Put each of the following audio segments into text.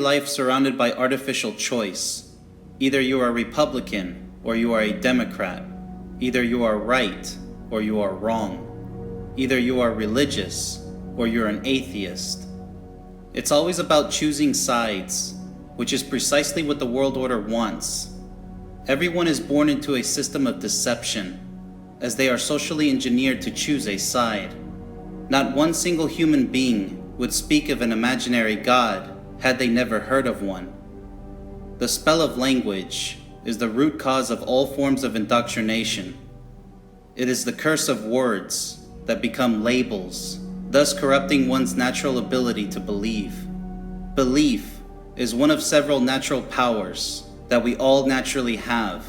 life surrounded by artificial choice. Either you are a Republican or you are a Democrat. Either you are right or you are wrong. Either you are religious or you're an atheist. It's always about choosing sides, which is precisely what the world order wants. Everyone is born into a system of deception, as they are socially engineered to choose a side. Not one single human being would speak of an imaginary God had they never heard of one. The spell of language is the root cause of all forms of indoctrination. It is the curse of words that become labels, thus corrupting one's natural ability to believe. Belief is one of several natural powers that we all naturally have.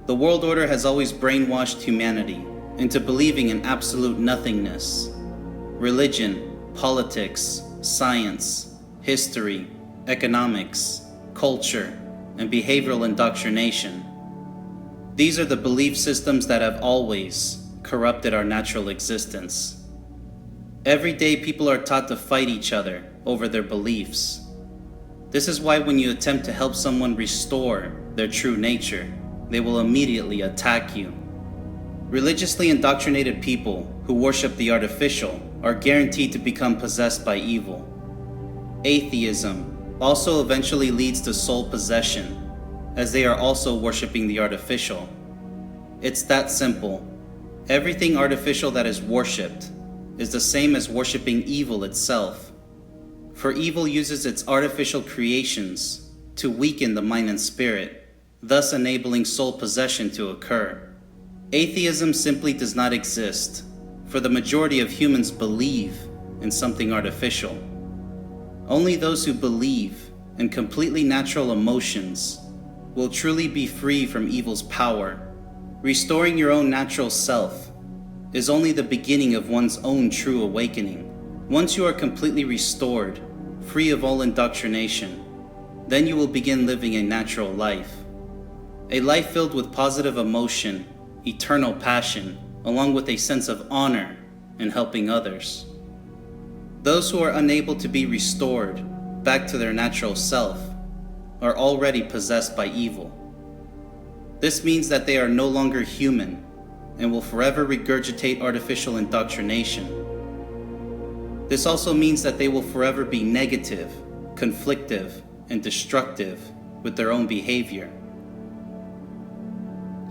The world order has always brainwashed humanity into believing in absolute nothingness. Religion, politics, science, history, economics, culture, and behavioral indoctrination. These are the belief systems that have always corrupted our natural existence. Every day people are taught to fight each other over their beliefs. This is why when you attempt to help someone restore their true nature, they will immediately attack you. Religiously indoctrinated people who worship the artificial are guaranteed to become possessed by evil. Atheism also eventually leads to soul possession, as they are also worshiping the artificial. It's that simple. Everything artificial that is worshipped is the same as worshiping evil itself. For evil uses its artificial creations to weaken the mind and spirit, thus enabling soul possession to occur. Atheism simply does not exist, for the majority of humans believe in something artificial. Only those who believe in completely natural emotions will truly be free from evil's power. Restoring your own natural self is only the beginning of one's own true awakening. Once you are completely restored, free of all indoctrination, then you will begin living a natural life. A life filled with positive emotion, eternal passion, along with a sense of honor in helping others. Those who are unable to be restored back to their natural self are already possessed by evil. This means that they are no longer human and will forever regurgitate artificial indoctrination. This also means that they will forever be negative, conflictive, and destructive with their own behavior.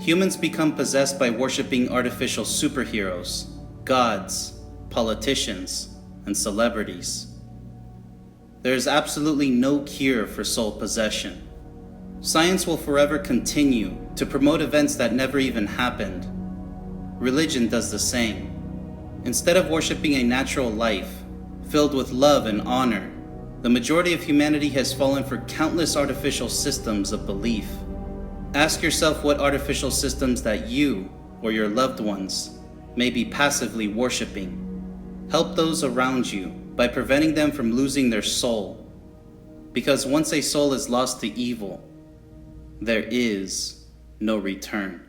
Humans become possessed by worshiping artificial superheroes, gods, politicians, and celebrities. There is absolutely no cure for soul possession. Science will forever continue to promote events that never even happened. Religion does the same. Instead of worshiping a natural life filled with love and honor, the majority of humanity has fallen for countless artificial systems of belief. Ask yourself what artificial systems that you or your loved ones may be passively worshiping. Help those around you by preventing them from losing their soul. Because once a soul is lost to evil, there is no return.